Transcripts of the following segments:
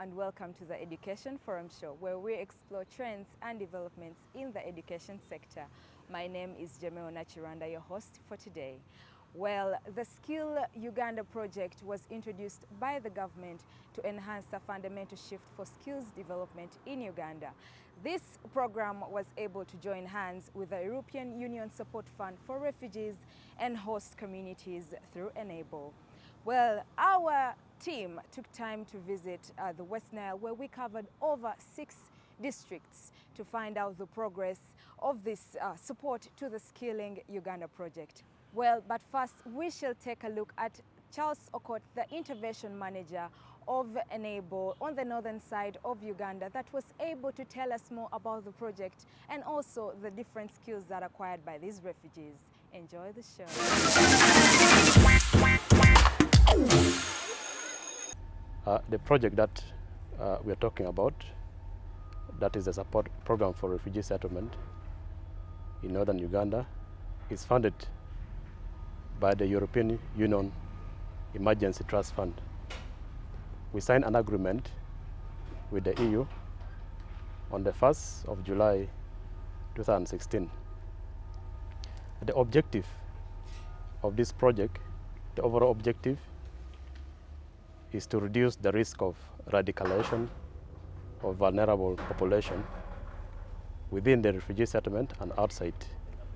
and welcome to the Education Forum Show, where we explore trends and developments in the education sector. My name is Jemeo Nachiranda, your host for today. Well, the Skill Uganda project was introduced by the government to enhance the fundamental shift for skills development in Uganda. This program was able to join hands with the European Union Support Fund for Refugees and Host Communities through Enable. Well, our team took time to visit the West Nile, where we covered over 6 districts to find out the progress of this support to the Skilling Uganda project. Well, but first we shall take a look at Charles Okot, the intervention manager of Enable on the northern side of Uganda, that was able to tell us more about the project and also the different skills that are acquired by these refugees. Enjoy the show. The project that we are talking about, that is the support program for refugee settlement in northern Uganda, is funded by the European Union Emergency Trust Fund. We signed an agreement with the EU on the 1st of July 2016. The objective of this project, the overall objective, is to reduce the risk of radicalization of vulnerable population within the refugee settlement and outside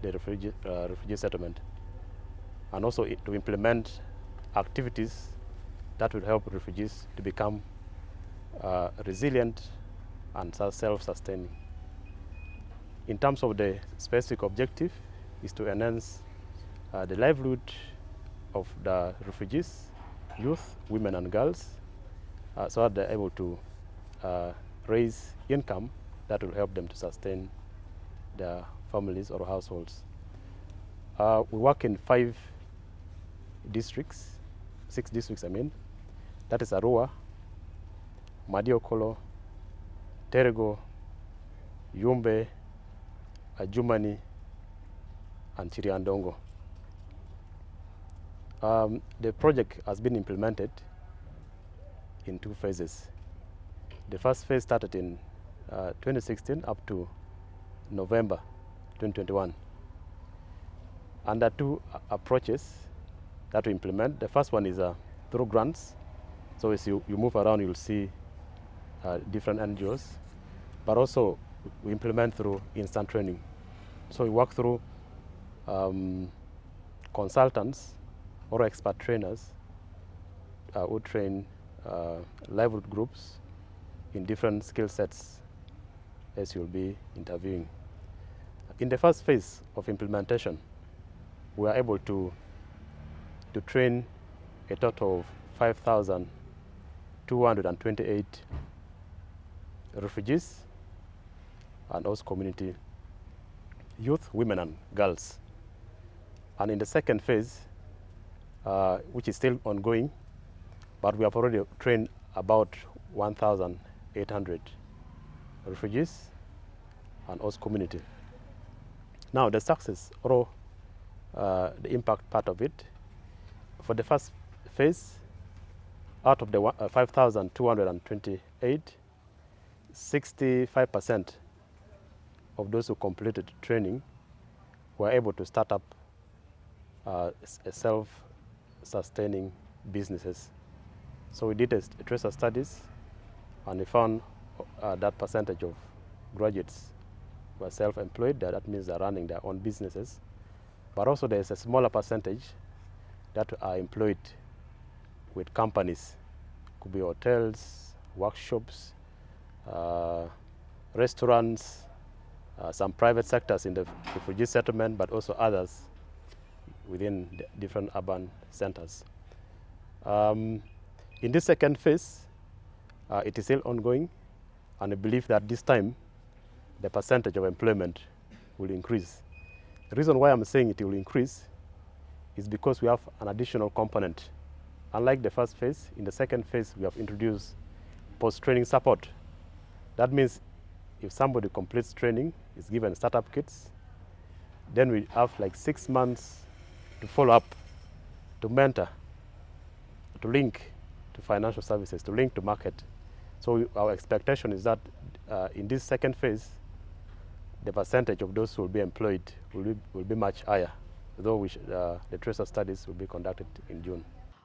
the refugee settlement, and also to implement activities that will help refugees to become resilient and self-sustaining. In terms of the specific objective, is to enhance the livelihood of the refugees, youth, women and girls, so that they're able to raise income that will help them to sustain their families or households. We work in 6 districts, I mean. That is Arua, Madiokolo, Terego, Yumbe, Ajumani, and Chiriandongo. The project has been implemented in 2 phases. The first phase started in 2016 up to November 2021. And there are 2 approaches that we implement. The first one is through grants. So as you move around, you'll see different NGOs, but also we implement through instant training. So we work through consultants or expert trainers who train livelihood groups in different skill sets as you'll be interviewing. In the first phase of implementation, we are able to train a total of 5,228 refugees and host community youth, women and girls. And in the second phase, which is still ongoing, but we have already trained about 1,800 refugees and host community. Now the success or the impact part of it, for the first phase, out of the 5,228, 65% of those who completed training were able to start up self-sustaining businesses. So we did a tracer studies, and we found that percentage of graduates were self-employed. That means they're running their own businesses. But also there's a smaller percentage that are employed with companies. Could be hotels, workshops, restaurants, some private sectors in the refugee settlement, but also others within the different urban centers. In this second phase, it is still ongoing, and I believe that this time the percentage of employment will increase. The reason why I'm saying it will increase is because we have an additional component. Unlike the first phase, in the second phase we have introduced post-training support. That means if somebody completes training, is given startup kits, then we have like 6 months to follow up, to mentor, to link to financial services, to link to market, So our expectation is that in this second phase, the percentage of those who will be employed will be much higher, though the tracer studies will be conducted in June.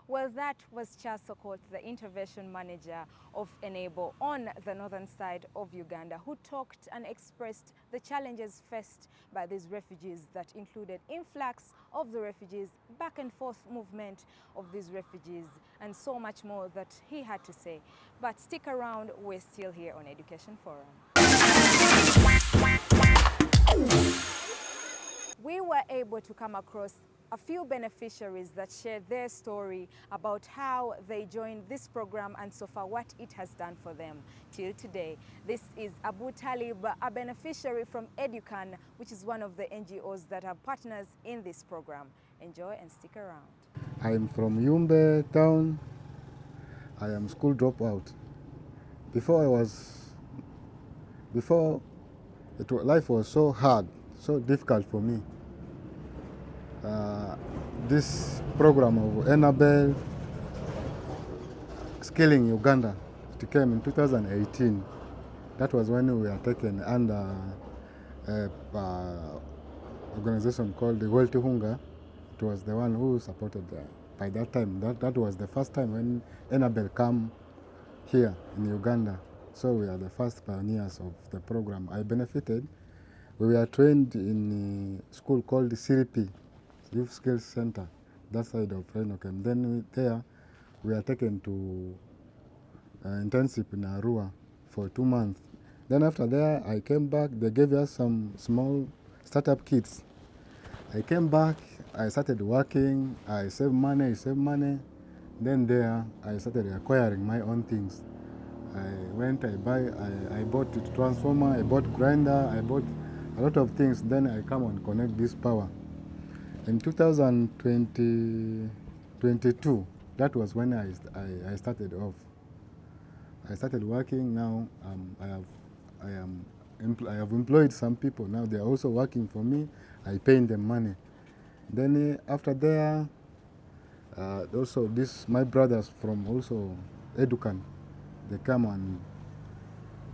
Well, that was Charles Sokot, the intervention manager of Enable on the northern side of Uganda, who talked and expressed the challenges faced by these refugees that included influx of the refugees, back and forth movement of these refugees, and so much more that he had to say. But stick around, we're still here on Education Forum. We were able to come across a few beneficiaries that shared their story about how they joined this program and so far what it has done for them till today. This is Abu Talib, a beneficiary from Educan, which is one of the NGOs that are partners in this program. Enjoy and stick around. I'm from Yumbe town. I am school dropout. Life was so hard, so difficult for me. This program of Enable Skilling Uganda, it came in 2018. That was when we were taken under an organization called the World Hunger. It was the one who supported by that time. That was the first time when Enable came here in Uganda. So we are the first pioneers of the program. I benefited. We were trained in a school called the CRP, Youth Skills Center, that side of Renokem. Then there we are taken to internship in Arua for 2 months. Then after that, I came back. They gave us some small startup kits. I came back. I started working. I saved money. Then there, I started acquiring my own things. I bought a transformer, I bought grinder, I bought a lot of things. Then I come and connect this power. In 2022, that was when I started off. I started working. Now I have employed some people. Now they are also working for me. I pay them money. Then after there, also my brothers from also Educan, they come and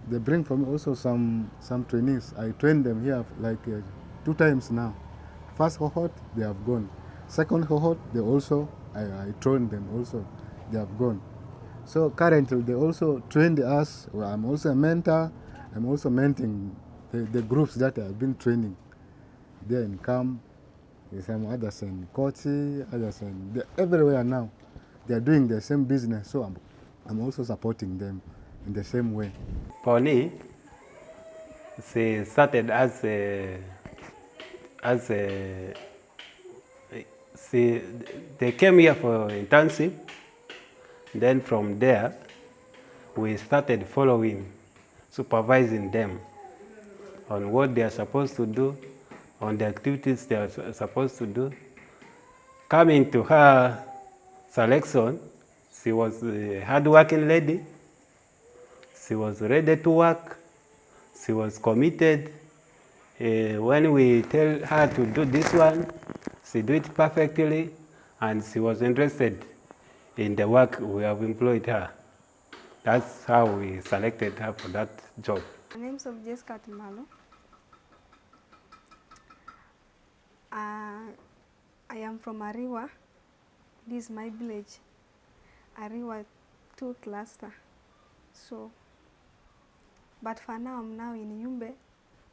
they bring for me also some trainees. I train them here like 2 times now. First cohort, they have gone. Second cohort, I trained them also, they have gone. So currently, they also trained us. Well, I'm also a mentor. I'm also mentoring the groups that I've been training. They're in camp. There's some others in Kochi, others they're everywhere now. They're doing the same business, so I'm also supporting them in the same way. Pauli, she started they came here for internship. Then from there, we started following, supervising them on what they are supposed to do, on the activities they are supposed to do. Coming to her selection, she was a hard-working lady. She was ready to work. She was committed. When we tell her to do this one, she did it perfectly, and she was interested in the work we have employed her. That's how we selected her for that job. My name is Jessica Timalo. I am from Arua. This is my village, Arua 2 cluster. So, but for now, I'm now in Yumbe,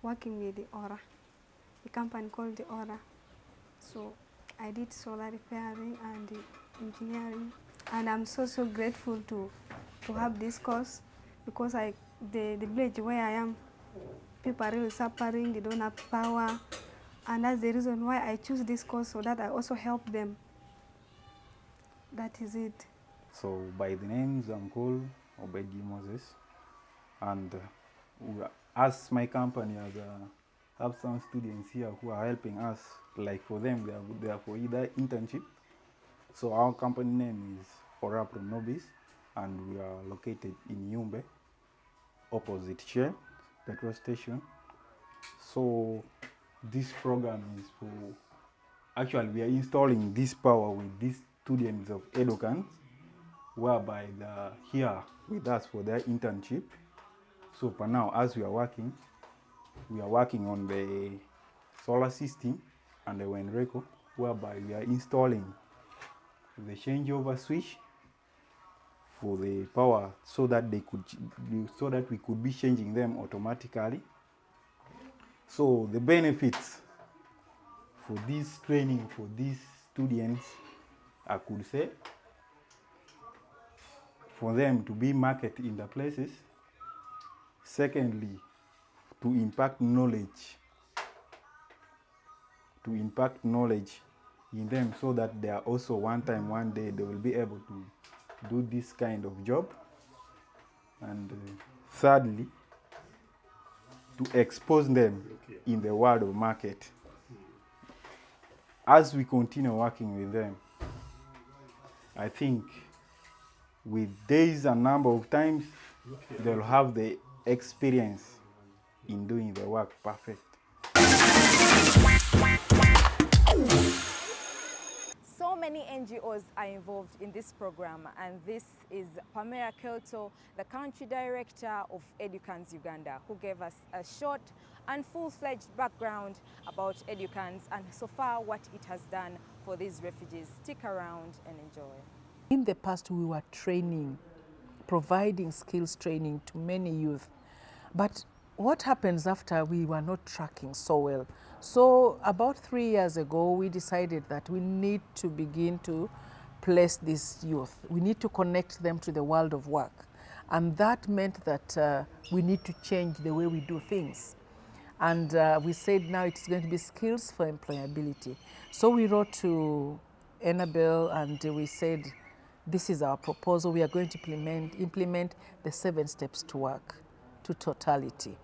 working with the Aura, a company called the Aura. So, I did solar repairing and engineering, and I'm so grateful to have this course, because the village where I am, people are really suffering, they don't have power, and that's the reason why I choose this course, so that I also help them. That is it. So by the names, I'm called Obedi Moses, and as my company have some students here who are helping us. Like for them, they are for either internship. So our company name is Arua Nobis, and we are located in Yumbe, opposite Shell petrol station. So this program is for, actually we are installing this power with these students of Educan whereby they're here with us for their internship. So for now, as we are working on the solar system and the Wenreco, whereby we are installing the changeover switch for the power so that we could be changing them automatically. So the benefits for this training for these students, I could say, for them to be market in the places. Secondly, to impact knowledge in them so that they are also one day they will be able to do this kind of job. And thirdly, to expose them in the world of market. As we continue working with them, I think with days and number of times, they'll have the experience in doing the work perfect. So many NGOs are involved in this program, and this is Pamela Kelto, the Country Director of Educans Uganda, who gave us a short and full-fledged background about Educans and so far what it has done for these refugees. Stick around and enjoy. In the past, we were training, providing skills training to many youth. But what happens after we were not tracking so well? So about 3 years ago, we decided that we need to begin to place these youth. We need to connect them to the world of work. And that meant that we need to change the way we do things. And we said now it's going to be skills for employability. So we wrote to Annabelle and we said, this is our proposal. We are going to implement the 7 steps to work, to totality.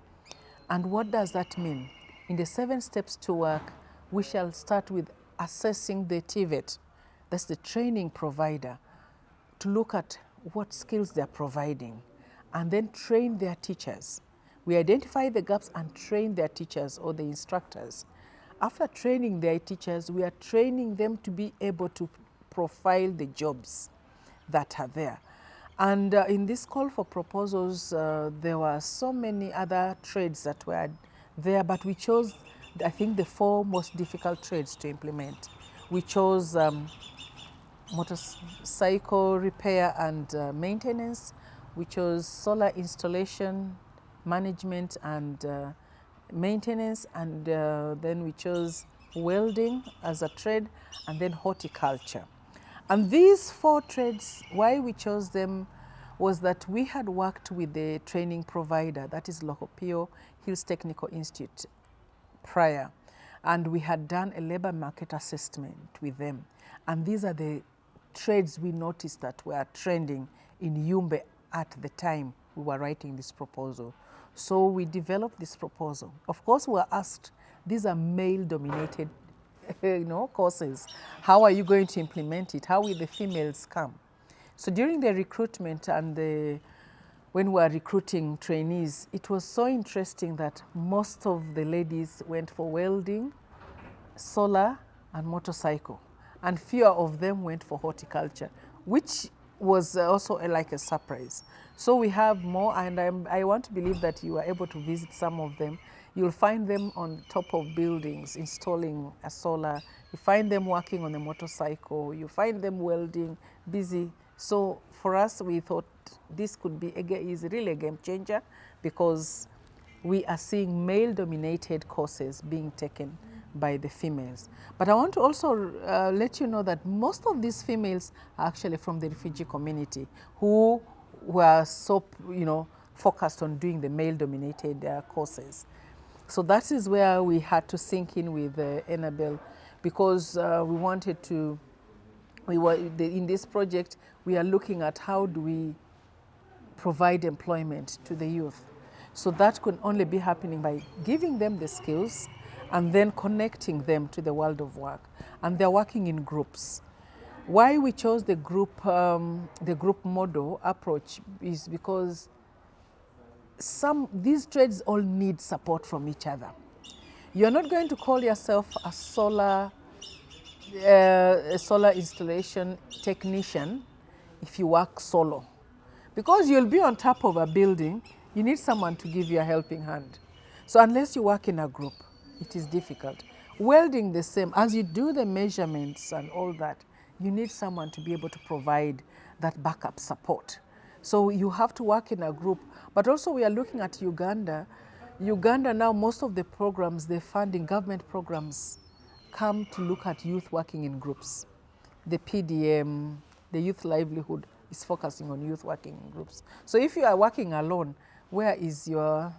And what does that mean? In the 7 steps to work, we shall start with assessing the TVET, that's the training provider, to look at what skills they're providing, and then train their teachers. We identify the gaps and train their teachers or the instructors. After training their teachers, we are training them to be able to profile the jobs that are there. And in this call for proposals, there were so many other trades that were there, but we chose, I think, the 4 most difficult trades to implement. We chose motorcycle repair and maintenance. We chose solar installation, management and maintenance, and then we chose welding as a trade, and then horticulture. And these 4 trades, why we chose them was that we had worked with the training provider, that is Lokopio Hills Technical Institute, prior. And we had done a labor market assessment with them. And these are the trades we noticed that were trending in Yumbe at the time we were writing this proposal. So we developed this proposal. Of course, we were asked, these are male-dominated courses. How are you going to implement it? How will the females come? So during the recruitment and when we were recruiting trainees, it was so interesting that most of the ladies went for welding, solar, and motorcycle. And fewer of them went for horticulture, which was also like a surprise. So we have more, and I want to believe that you are able to visit some of them. You'll find them on top of buildings installing a solar. You find them working on a motorcycle. You find them welding, busy. So for us, we thought this could be is really a game changer, because we are seeing male-dominated courses being taken by the females. But I want to also let you know that most of these females are actually from the refugee community who were so focused on doing the male-dominated courses. So that is where we had to sink in with Annabelle, because we wanted to, in this project, we are looking at how do we provide employment to the youth. So that could only be happening by giving them the skills and then connecting them to the world of work. And they're working in groups. Why we chose the group model approach is because these trades all need support from each other. You're not going to call yourself a solar installation technician if you work solo. Because you'll be on top of a building, you need someone to give you a helping hand. So unless you work in a group, it is difficult. Welding the same, as you do the measurements and all that, you need someone to be able to provide that backup support. So you have to work in a group. But also we are looking at Uganda. Uganda now, most of the programs, the funding, government programs, come to look at youth working in groups. The PDM, the youth livelihood is focusing on youth working in groups. So if you are working alone, where is your,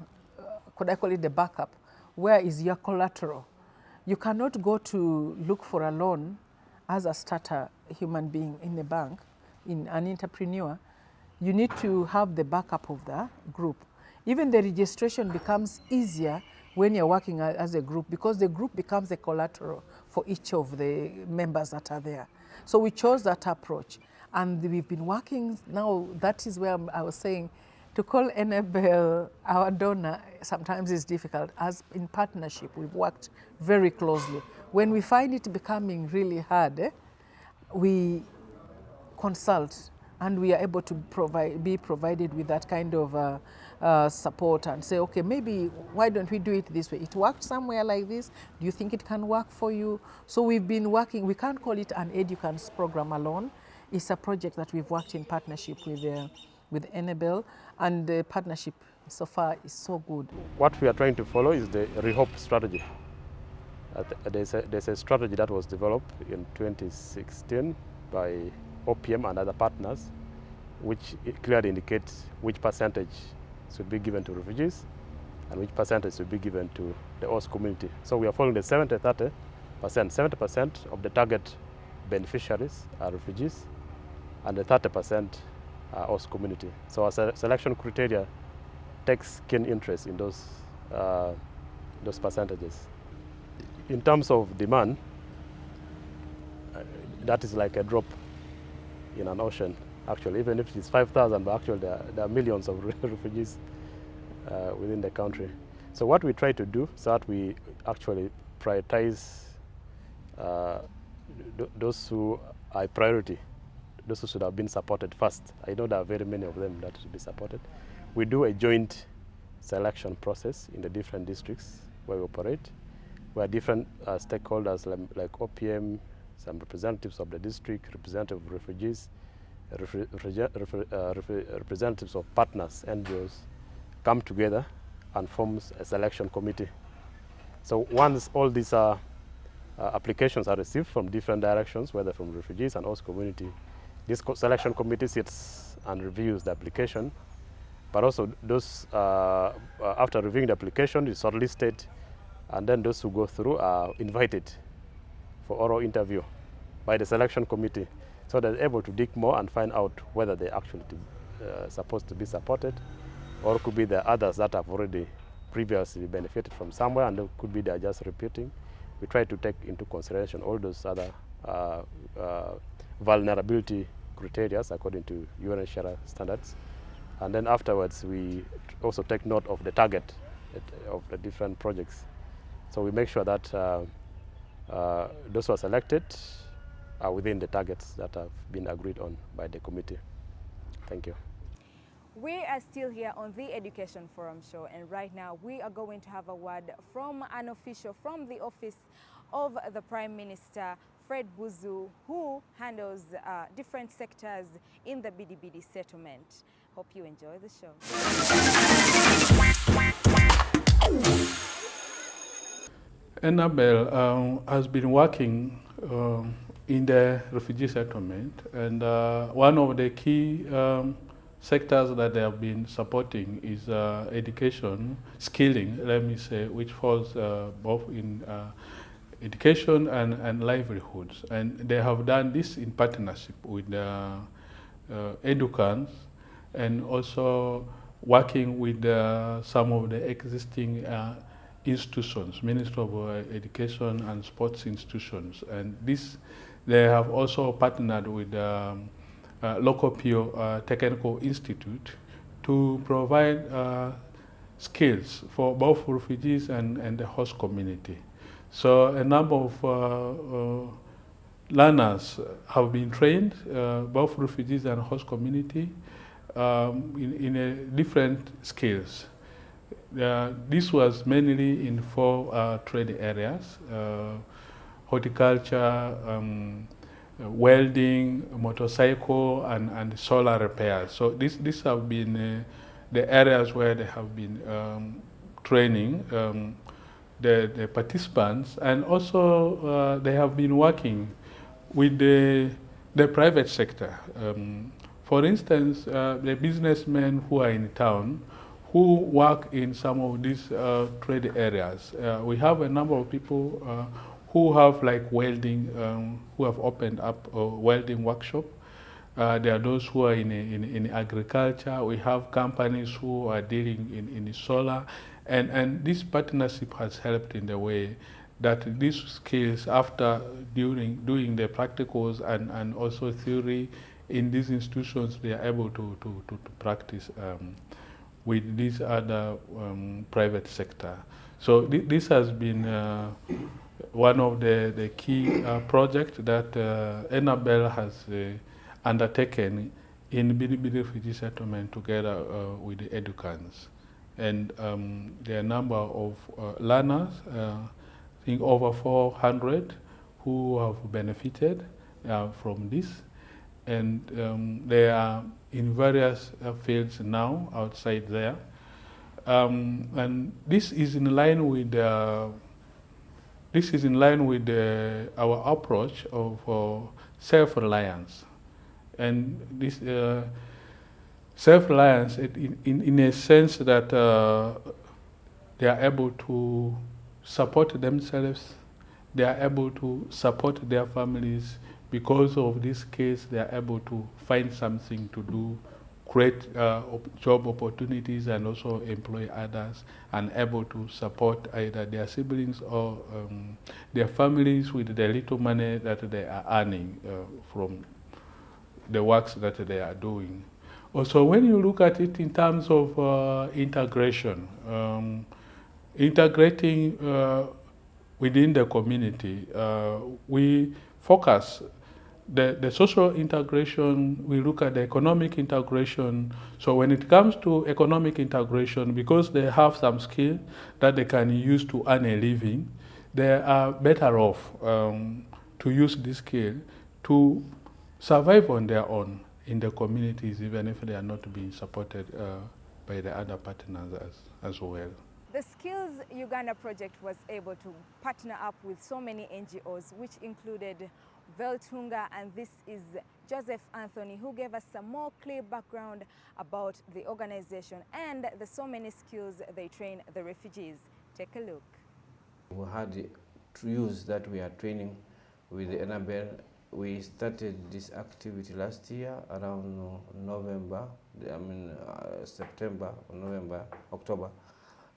could I call it the backup? Where is your collateral? You cannot go to look for a loan as a starter human being in a bank, in an entrepreneur. You need to have the backup of the group. Even the registration becomes easier when you're working as a group, because the group becomes a collateral for each of the members that are there. So we chose that approach. And we've been working now, that is where I was saying, to call Enabel our donor sometimes is difficult. As in partnership, we've worked very closely. When we find it becoming really hard, we consult, and we are able to be provided with that kind of support and say, okay, maybe why don't we do it this way? It worked somewhere like this. Do you think it can work for you? So we've been working, we can't call it an Educans program alone. It's a project that we've worked in partnership with Enabel, and the partnership so far is so good. What we are trying to follow is the Rehope strategy. There's a strategy that was developed in 2016 by OPM and other partners, which clearly indicates which percentage should be given to refugees and which percentage should be given to the host community. So we are following the 70-30%. 70% of the target beneficiaries are refugees, and the 30% are host community. So our selection criteria takes keen interest in those percentages. In terms of demand, that is like a drop in an ocean. Actually, even if it's 5,000, but actually there are millions of refugees within the country. So what we try to do is that we actually prioritize those who are priority, those who should have been supported first. I know there are very many of them that should be supported. We do a joint selection process in the different districts where we operate, where different stakeholders like OPM, some representatives of the district, representatives of refugees, representatives of partners, NGOs, come together and forms a selection committee. So once all these applications are received from different directions, whether from refugees and host community, this selection committee sits and reviews the application, but also those, after reviewing the application, is shortlisted, and then those who go through are invited for oral interview by the selection committee, so they're able to dig more and find out whether they're actually supposed to be supported, or could be the others that have already previously benefited from somewhere, and it could be they're just repeating. We try to take into consideration all those other vulnerability criteria according to UNHCR standards. And then afterwards, we also take note of the target of the different projects. So we make sure that those who are selected are within the targets that have been agreed on by the committee. Thank you. We are still here on the Education Forum show, and right now we are going to have a word from an official from the office of the Prime Minister, Fred Buzu, who handles different sectors in the Bidibidi settlement. Hope you enjoy the show. Enabel has been working in the refugee settlement, and one of the key sectors that they have been supporting is education, skilling, let me say, which falls both in education and livelihoods. And they have done this in partnership with Educans, and also working with some of the existing institutions, Ministry of Education and Sports institutions. And this, they have also partnered with local PO Technical Institute to provide skills for both refugees and the host community. So a number of learners have been trained, both refugees and host community, in different skills. This was mainly in 4 trade areas: horticulture, welding, motorcycle, and solar repairs. So these have been the areas where they have been training the participants, and also they have been working with the private sector. For instance, the businessmen who are in town, who work in some of these trade areas. We have a number of people who have like welding, who have opened up a welding workshop. There are those who are in agriculture. We have companies who are dealing in solar. And this partnership has helped in the way that these skills, after doing the practicals and also theory in these institutions, they are able to practice with this other private sector. So this has been one of the key projects that Enabel has undertaken in Bilibili refugee settlement together with the educants. And there are a number of learners, I think over 400, who have benefited from this. And they are in various fields now outside there. And this is in line with our approach of self-reliance. And this self-reliance in a sense that they are able to support themselves, they are able to support their families. Because of this case, they are able to find something to do, create job opportunities, and also employ others, and able to support either their siblings or their families with the little money that they are earning from the works that they are doing. Also, when you look at it in terms of integration, integrating within the community, we focus the social integration, we look at the economic integration. So when it comes to economic integration, because they have some skill that they can use to earn a living, they are better off to use this skill to survive on their own in the communities, even if they are not being supported by the other partners as well. The Skills Uganda project was able to partner up with so many NGOs, which included Veltunga, and this is Joseph Anthony, who gave us some more clear background about the organization and the so many skills they train the refugees. Take a look. We had youths that we are training with the Enabel. We started this activity last year around November, September, November, October.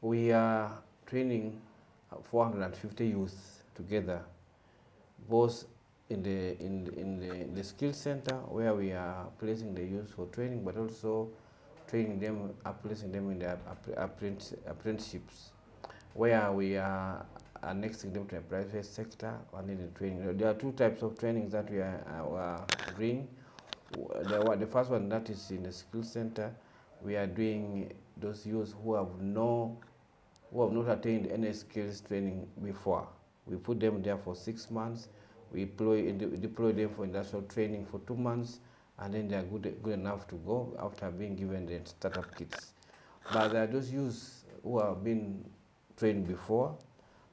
We are training 450 youth together, both in the skill center where we are placing the youth for training, but also training them, placing them in the apprenticeships, where we are annexing them to the private sector and in the training. There are 2 types of trainings that we are doing. The first one, that is in the skill center. We are doing those youths who have not attained any skills training before. We put them there for 6 months. We deploy them for industrial training for 2 months, and then they are good enough to go after being given the startup kits. But there are those youths who have been trained before,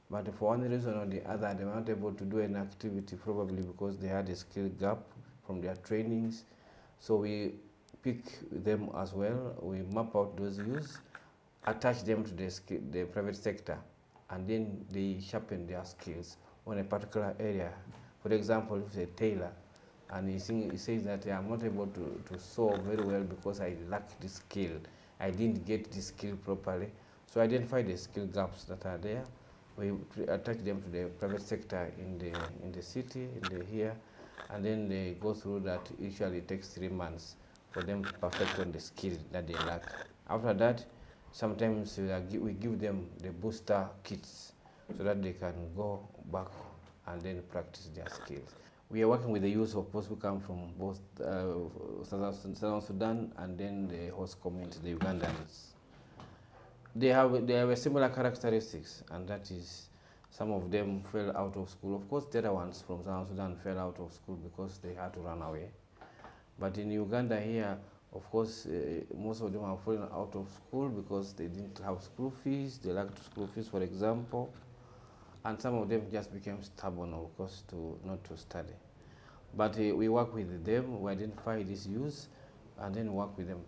but for one reason or the other, they were not able to do an activity, probably because they had a skill gap from their trainings. So we pick them as well. We map out those youths, attach them to the private sector, and then they sharpen their skills on a particular area. For example, if it's a tailor, and he says that I'm not able to sew very well because I lack this skill. I didn't get this skill properly. So identify the skill gaps that are there. We attach them to the private sector in the city, here, and then they go through that. Usually it takes 3 months for them to perfect on the skill that they lack. After that, sometimes we give them the booster kits so that they can go back and then practice their skills. we are working with the youth, of course, who come from both Southern Sudan and then the host community, the Ugandans. They have a similar characteristics, and that is some of them fell out of school. Of course, the other ones from South Sudan fell out of school because they had to run away. But in Uganda here, of course, most of them have fallen out of school because they didn't have school fees. They lacked school fees, for example, and some of them just became stubborn, of course, not to study. But we work with them, we identify these youths, and then work with them.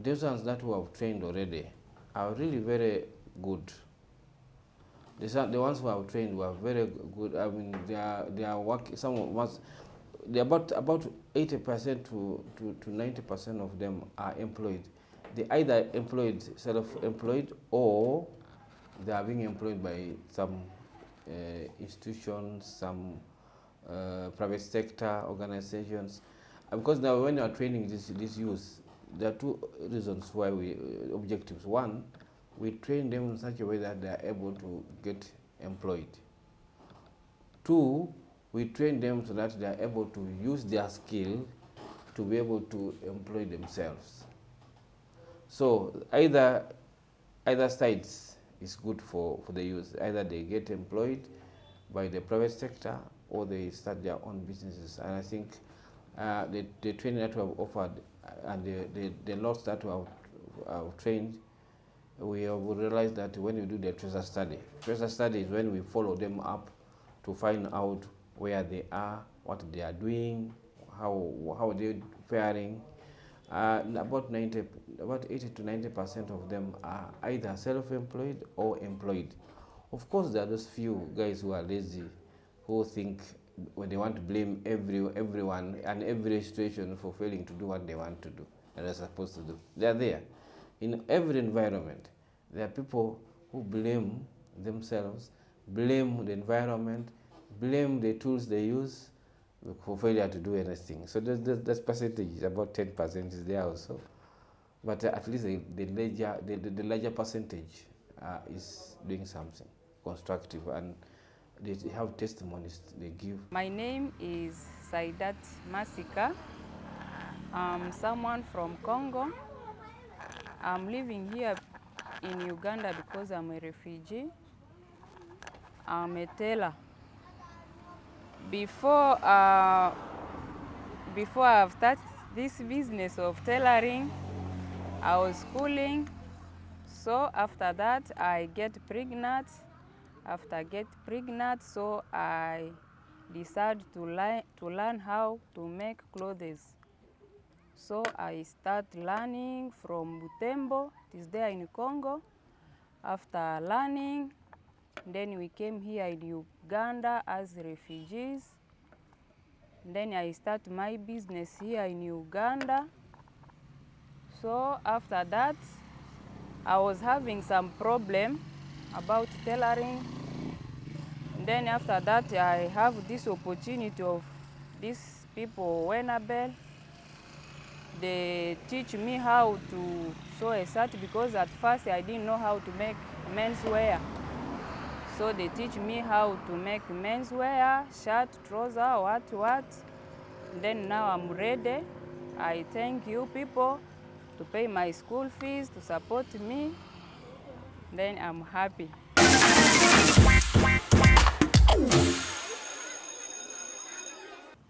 Those ones that we have trained already are really very good. The ones who have trained were very good. I mean, they are working. Some of us, they about 80% to 90% of them are employed. They either employed, self-employed, or they are being employed by some institutions, some private sector organizations. Because now, when you are training these youth, there are two reasons why objectives. One, we train them in such a way that they are able to get employed. Two, we train them so that they are able to use their skill to be able to employ themselves. So either sides is good for the youth. Either they get employed by the private sector or they start their own businesses. And I think the training that we have offered and the lots that we have trained, we have realized that when you do the tracer study is when we follow them up to find out where they are, what they are doing, how they're faring. About 80 to 90% of them are either self-employed or employed. Of course, there are those few guys who are lazy, who think when they want to blame everyone and every situation for failing to do what they want to do and they're supposed to do. They are there. In every environment, there are people who blame themselves, blame the environment, blame the tools they use for failure to do anything. So that percentage, about 10% is there also. But at least the larger percentage is doing something constructive, and they have testimonies they give. My name is Saidat Masika. I'm someone from Congo. I'm living here in Uganda because I'm a refugee. I'm a tailor. Before I've started this business of tailoring, I was schooling. So after that, I get pregnant. After I get pregnant, so I decided to learn how to make clothes. So I start learning from Butembo. It is there in Congo. After learning, then we came here in Uganda as refugees. Then I start my business here in Uganda. So after that, I was having some problem about tailoring. Then after that, I have this opportunity of these people, Wenabel. They teach me how to sew a shirt because at first I didn't know how to make menswear. So they teach me how to make menswear, shirt, trouser, what. Then now I'm ready. I thank you people to pay my school fees, to support me. Then I'm happy.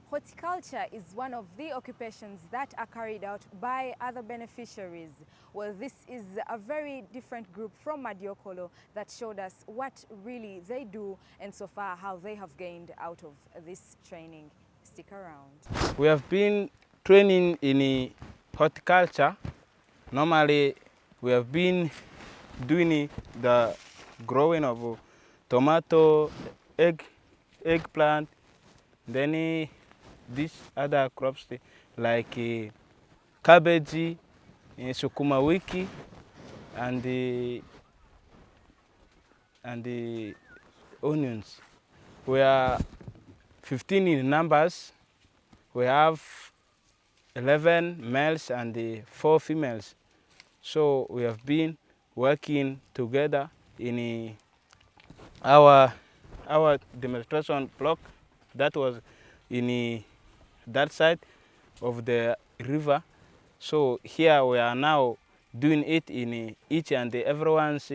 Horticulture is one of the occupations that are carried out by other beneficiaries. Well, this is a very different group from Madiokolo that showed us what really they do and so far how they have gained out of this training. Stick around. We have been training in horticulture. Normally, we have been doing the growing of tomato, eggplant, then these other crops like cabbage, sukuma wiki, and the onions. We are 15 in numbers. We have 11 males and 4 females. So we have been working together in our demonstration block that was in that side of the river. So here we are now doing it in each and everyone's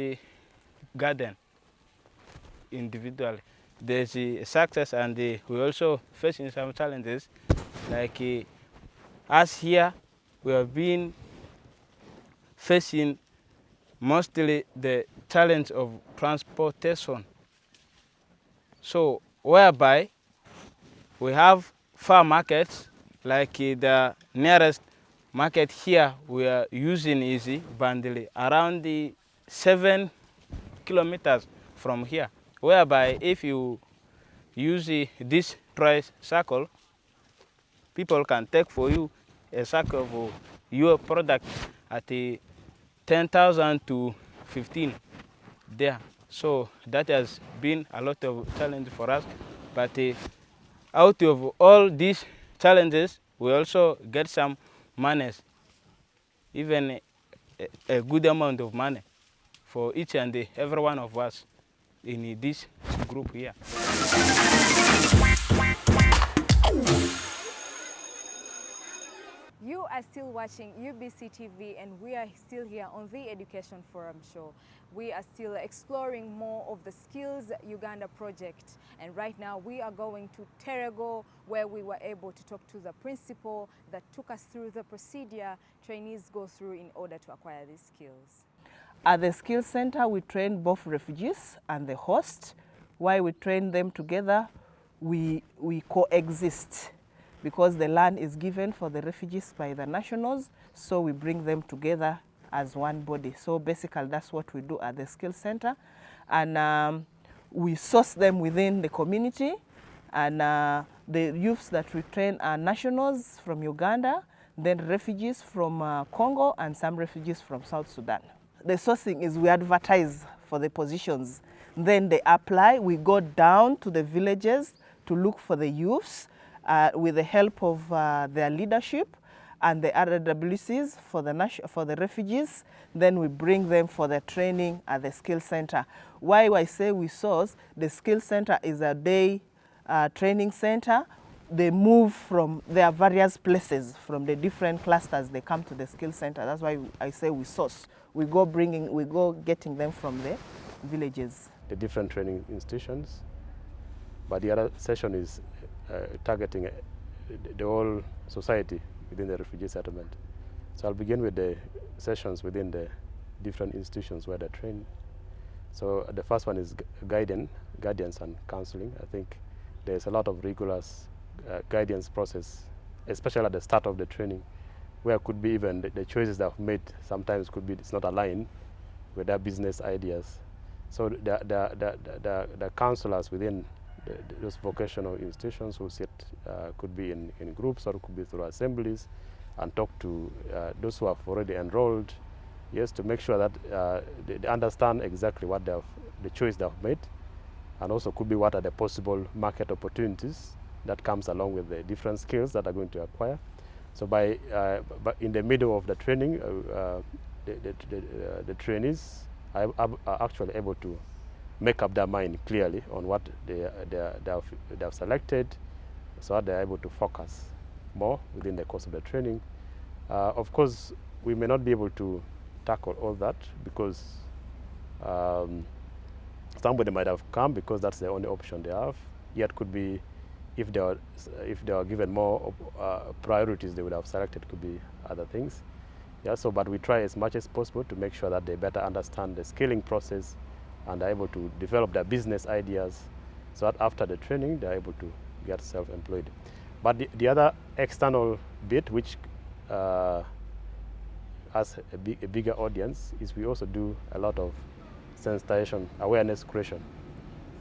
garden individually. There's a success, and we also facing some challenges. Like us here, we have been facing mostly the challenge of transportation. So whereby we have far markets, like the nearest market here we are using is Bandili, around 7 kilometers from here. Whereby if you use this tricycle, people can take for you a sack of your product at 10,000 to 15 there. So that has been a lot of challenge for us. But out of all these challenges, we also get some monies, even a good amount of money for each and every one of us in this group here. You are still watching UBC TV, and we are still here on the Education Forum show. We are still exploring more of the Skills Uganda project, and right now we are going to Terego, where we were able to talk to the principal that took us through the procedure trainees go through in order to acquire these skills. At the Skills Center, we train both refugees and the host. Why we train them together, we coexist, because the land is given for the refugees by the nationals, so we bring them together as one body. So basically that's what we do at the Skills Center. And we source them within the community, and the youths that we train are nationals from Uganda, then refugees from Congo, and some refugees from South Sudan. The sourcing is we advertise for the positions, then they apply. We go down to the villages to look for the youths with the help of their leadership and the RWCs for the refugees. Then we bring them for the training at the Skills Center. Why I say we source, the Skills Center is a day training center. They move from their various places, from the different clusters, they come to the Skills Center. That's why I say we source. We go getting them from the villages. The different training institutions, but the other session is targeting the whole society within the refugee settlement. So I'll begin with the sessions within the different institutions where they're trained. So the first one is guidance and counseling. I think there's a lot of rigorous guidance process, especially at the start of the training, where it could be even the choices that I've made sometimes could be it's not aligned with their business ideas. So the counselors within those vocational institutions who sit could be in groups, or could be through assemblies, and talk to those who have already enrolled, yes, to make sure that they understand exactly what the choice they've made, and also could be what are the possible market opportunities that comes along with the different skills that are going to acquire. So by in the middle of the training, the trainees are actually able to make up their mind clearly on what they have selected, so that they're able to focus more within the course of the training. Of course, we may not be able to tackle all that, because somebody might have come because that's the only option they have. Yet could be, if they are given more priorities, they would have selected could be other things. Yeah, so but we try as much as possible to make sure that they better understand the scaling process and are able to develop their business ideas, so that after the training they're able to get self-employed. But the other external bit, which has a bigger audience, is we also do a lot of sensitization, awareness creation.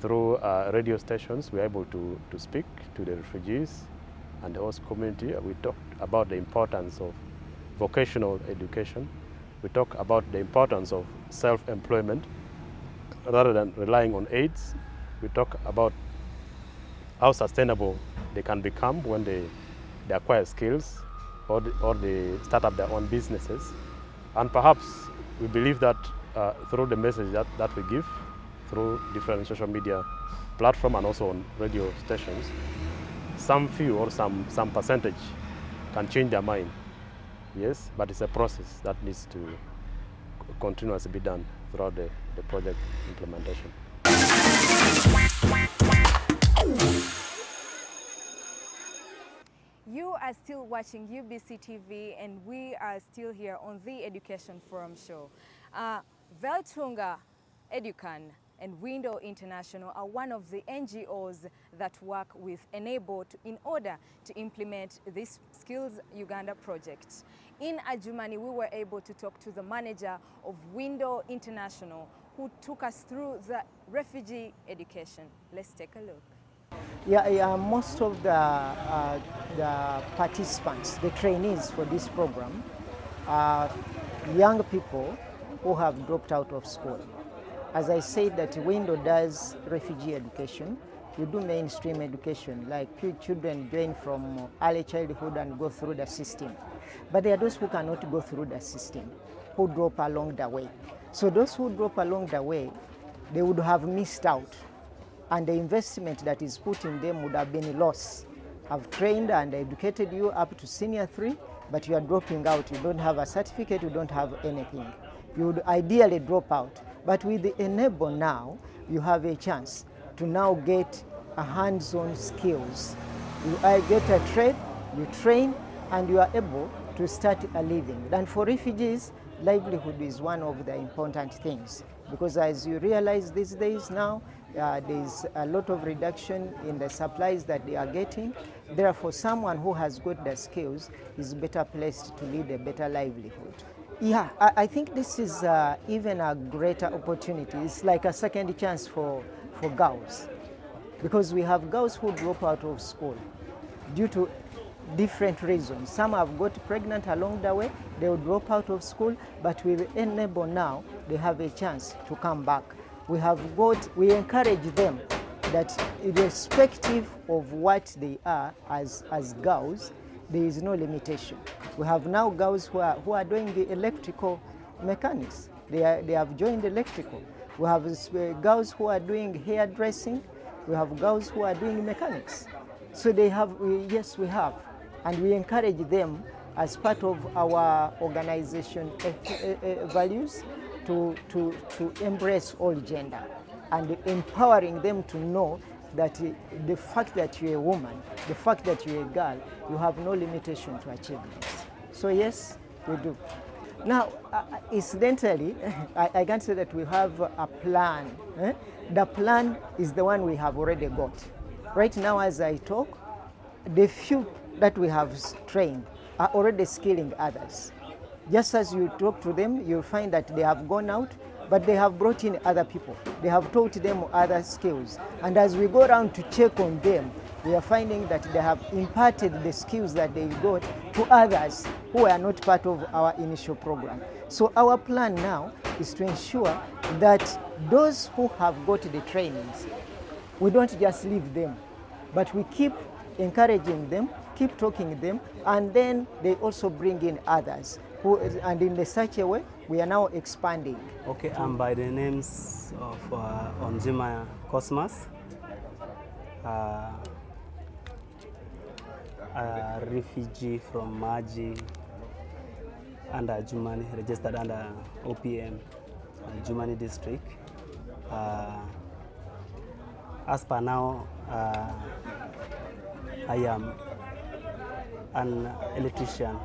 Through radio stations, we're able to speak to the refugees and the host community. We talk about the importance of vocational education. We talk about the importance of self-employment rather than relying on aids. We talk about how sustainable they can become when they acquire skills, or they start up their own businesses. And perhaps we believe that through the message that we give through different social media platforms and also on radio stations, some few or some percentage can change their mind. Yes, but it's a process that needs to continuously be done throughout the project implementation. You are still watching UBC TV, and we are still here on the Education Forum show. Veltunga Educan and Window International are one of the NGOs that work with Enable in order to implement this Skills Uganda project. In Adjumani, we were able to talk to the manager of Window International, who took us through the refugee education. Let's take a look. Yeah, most of the participants, the trainees for this program, are young people who have dropped out of school. As I said, that Window does refugee education. We do mainstream education, like children join from early childhood and go through the system. But there are those who cannot go through the system, who drop along the way. So those who drop along the way, they would have missed out, and the investment that is put in them would have been lost. I've trained and educated you up to senior 3, but you are dropping out. You don't have a certificate, you don't have anything. You would ideally drop out. But with the Enable now, you have a chance to now get a hands-on skills. You get a trade, you train, and you are able to start a living. And for refugees, livelihood is one of the important things, because as you realize these days now, there's a lot of reduction in the supplies that they are getting. Therefore, someone who has got the skills is better placed to lead a better livelihood. Yeah, I think this is even a greater opportunity. It's like a second chance for girls, because we have girls who drop out of school due to different reasons. Some have got pregnant along the way, they will drop out of school, but with Enable now, they have a chance to come back. We encourage them that irrespective of what they are as girls, there is no limitation. We have now girls who are doing the electrical mechanics. They have joined electrical. We have girls who are doing hairdressing. We have girls who are doing mechanics. So yes, we have. And we encourage them as part of our organization values to embrace all gender, and empowering them to know that the fact that you're a woman, the fact that you're a girl, you have no limitation to achievements. So yes, we do. Now, incidentally, I can say that we have a plan. The plan is the one we have already got. Right now, as I talk, the few that we have trained are already skilling others. Just as you talk to them, you'll find that they have gone out, but they have brought in other people. They have taught them other skills. And as we go around to check on them, we are finding that they have imparted the skills that they got to others who are not part of our initial program. So our plan now is to ensure that those who have got the trainings, we don't just leave them, but we keep encouraging them, keep talking to them, and then they also bring in others. And in such a way, we are now expanding. Okay, I'm by the names of Onjima Cosmas, a refugee from Maji, under Jumani, registered under OPM, Jumani district. As per now, I am an electrician.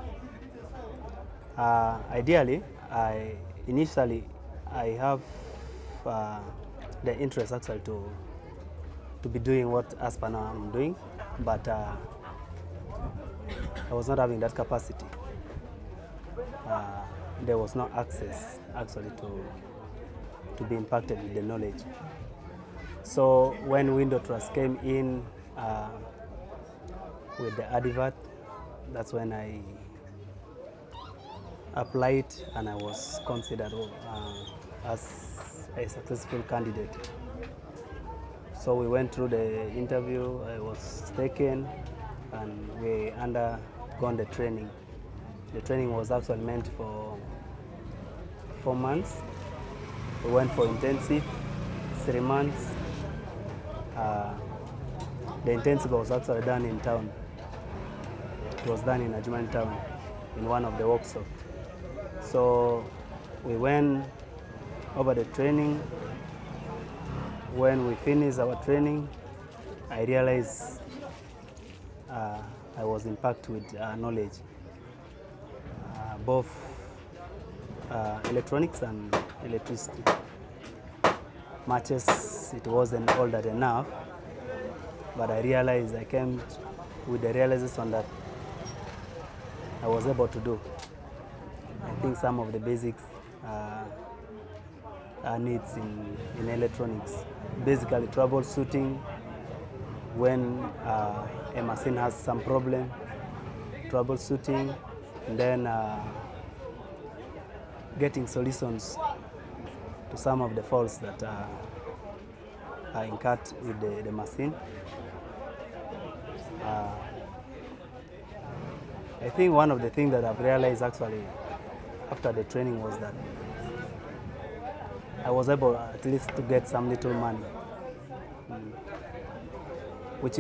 Ideally, initially I have the interest actually to be doing what as per now I'm doing, but I was not having that capacity. There was no access actually to be impacted with the knowledge. So when Window Trust came in with the advert, that's when I applied and I was considered as a successful candidate. So we went through the interview, I was taken, and we undergone the training. The training was actually meant for 4 months. We went for intensive 3 months. The intensive was actually done in town. It was done in Adjumani town in one of the workshops. So we went over the training. When we finished our training, I realized I was impacted with knowledge, both electronics and electricity. Matches, it wasn't all that enough, but I realized, I came with the realization that I was able to do. I think some of the basics needs in electronics, basically troubleshooting when a machine has some problem, troubleshooting, and then getting solutions to some of the faults that are incurred with the machine. I think one of the things that I've realized actually after the training was that I was able at least to get some little money, which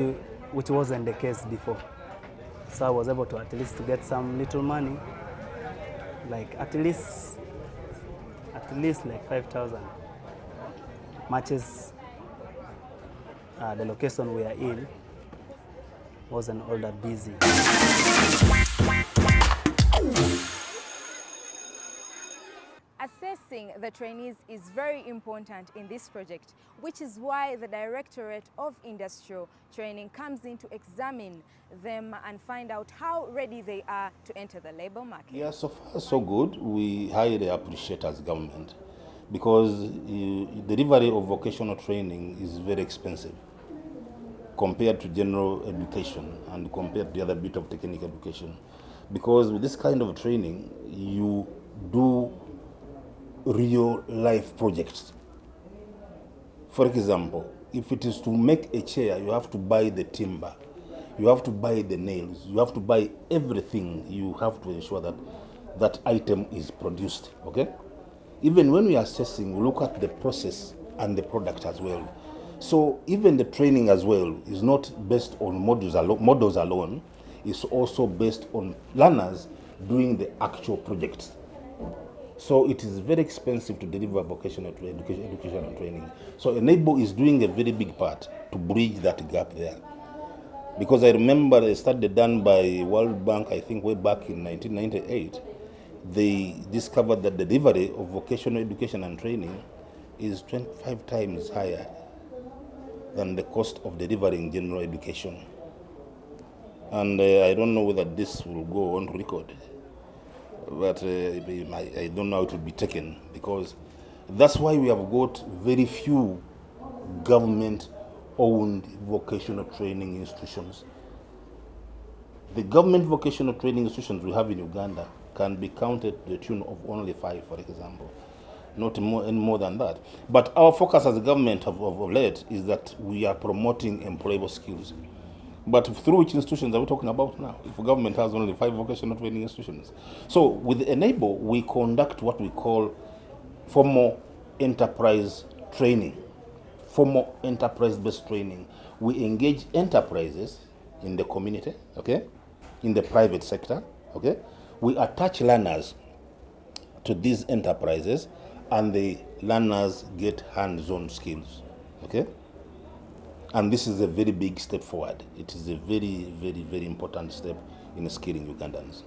wasn't the case before. So I was able to at least to get some little money, like at least like 5,000. Matches the location we are in wasn't all that busy. Assessing the trainees is very important in this project, which is why the Directorate of Industrial Training comes in to examine them and find out how ready they are to enter the labor market. Yeah, so far so good. We highly appreciate as government because the delivery of vocational training is very expensive compared to general education and compared to the other bit of technical education. Because with this kind of training, you do real life projects. For example, if it is to make a chair, you have to buy the timber, you have to buy the nails, you have to buy everything. You have to ensure that that item is produced, okay? Even when we are assessing, we look at the process and the product as well. So even the training as well is not based on models alone, it's also based on learners doing the actual projects. So it is very expensive to deliver vocational education and training. So Enable is doing a very big part to bridge that gap there. Because I remember a study done by World Bank, I think way back in 1998, they discovered that the delivery of vocational education and training is 25 times higher than the cost of delivering general education. And I don't know whether this will go on record, but I don't know how it will be taken, because that's why we have got very few government-owned vocational training institutions. The government vocational training institutions we have in Uganda can be counted to the tune of only 5, for example, not any more than that. But our focus as a government of late is that we are promoting employable skills. But through which institutions are we talking about now? If the government has only 5 vocational training institutions. So with Enable, we conduct what we call formal enterprise training, formal enterprise-based training. We engage enterprises in the community, okay, in the private sector, okay. We attach learners to these enterprises, and the learners get hands-on skills, okay. And this is a very big step forward. It is a very, very, very important step in skilling Ugandans.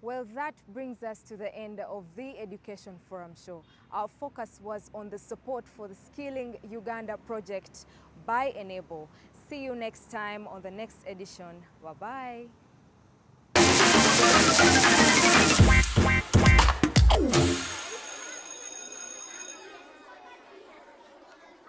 Well, that brings us to the end of the Education Forum show. Our focus was on the support for the Skilling Uganda project by Enable. See you next time on the next edition. Bye-bye. Wow.